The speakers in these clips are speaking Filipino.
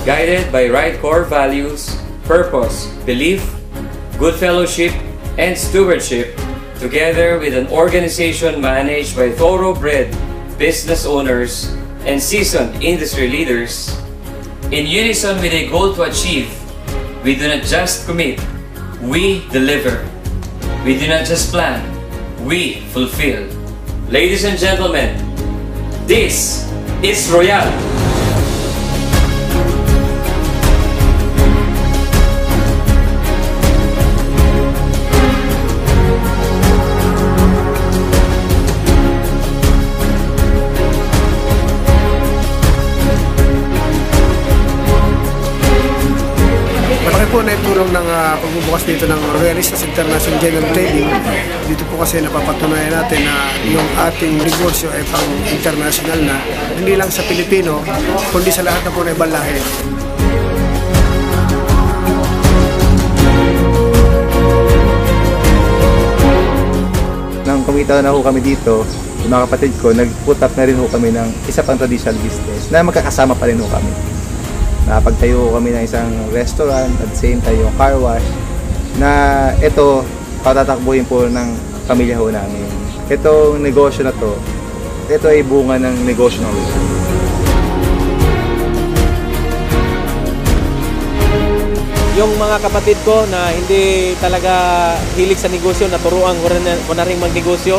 guided by right core values, purpose, belief, good fellowship, and stewardship, together with an organization managed by thoroughbred business owners and seasoned industry leaders, in unison with a goal to achieve, we do not just commit, we deliver. We do not just plan, we fulfill. Ladies and gentlemen, this is Royal. Malaki po na itulong ng pagbubukas dito ng Royalistas International General Trading. Dito po kasi napapatunayan natin na yung ating negosyo ay pang-international na, hindi lang sa Pilipino, kundi sa lahat na po na ibang lahi. Nang kumita na ho kami dito, yung mga kapatid ko, nag-put up na rin ho kami ng isa pang traditional business na magkakasama pa rin ho kami. Napagtayo kami ng isang restaurant at the same time yung car wash na ito patatakbuhin po ng pamilya ho namin. Itong negosyo na to, ito ay bunga ng negosyo ng Royal. Yung mga kapatid ko na hindi talaga hilig sa negosyo, naturuan ko na rin magnegosyo,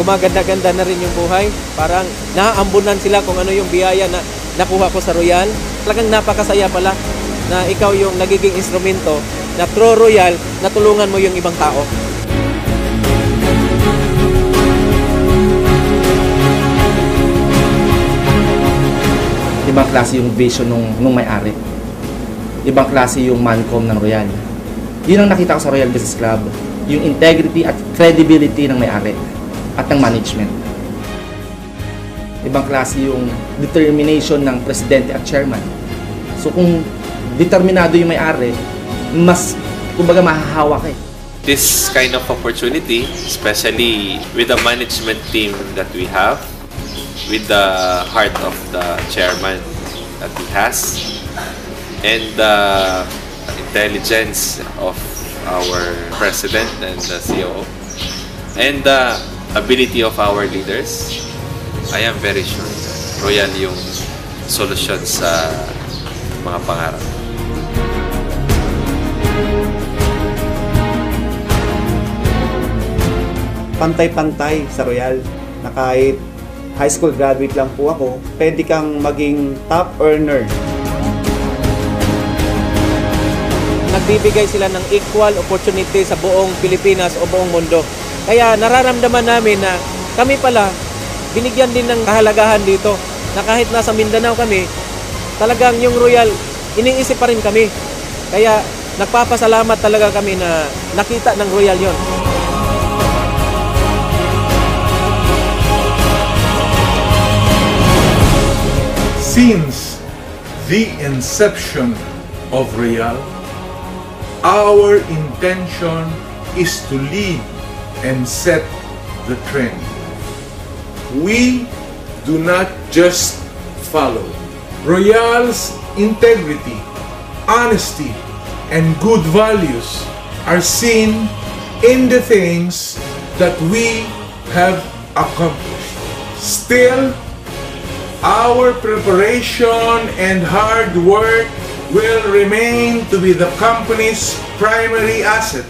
gumaganda-ganda na rin yung buhay. Parang naaambunan sila kung ano yung biyaya na nakuha ko sa Royal. Talagang napakasaya pala na ikaw yung nagiging instrumento na through Royal, natulungan mo yung ibang tao. Ibang klase yung vision nung may-ari. Ibang klase yung mancom ng Royal. Yun ang nakita ko sa Royal Business Club, yung integrity at credibility ng may-ari at ng management. Ibang klase yung determination ng presidente at chairman. So kung determinado yung may-ari, mas kumbaga mahahawak eh. This kind of opportunity, especially with the management team that we have, with the heart of the chairman that he has, and the intelligence of our president and the COO, and the ability of our leaders, I am very sure that Royal yung solusyon sa mga pangarap. Pantay-pantay sa Royal na kahit high school graduate lang po ako, pwede kang maging top earner. Nagbibigay sila ng equal opportunity sa buong Pilipinas o buong mundo. Kaya nararamdaman namin na kami pala, binigyan din ng kahalagahan dito na kahit nasa Mindanao kami, talagang yung Royal, iniisip pa rin kami. Kaya nagpapasalamat talaga kami na nakita ng Royal yon. Since the inception of Royal, our intention is to lead and set the trend. We do not just follow. Royal's integrity, honesty, and good values are seen in the things that we have accomplished. Still, our preparation and hard work will remain to be the company's primary asset.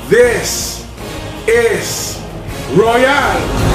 This is Royal.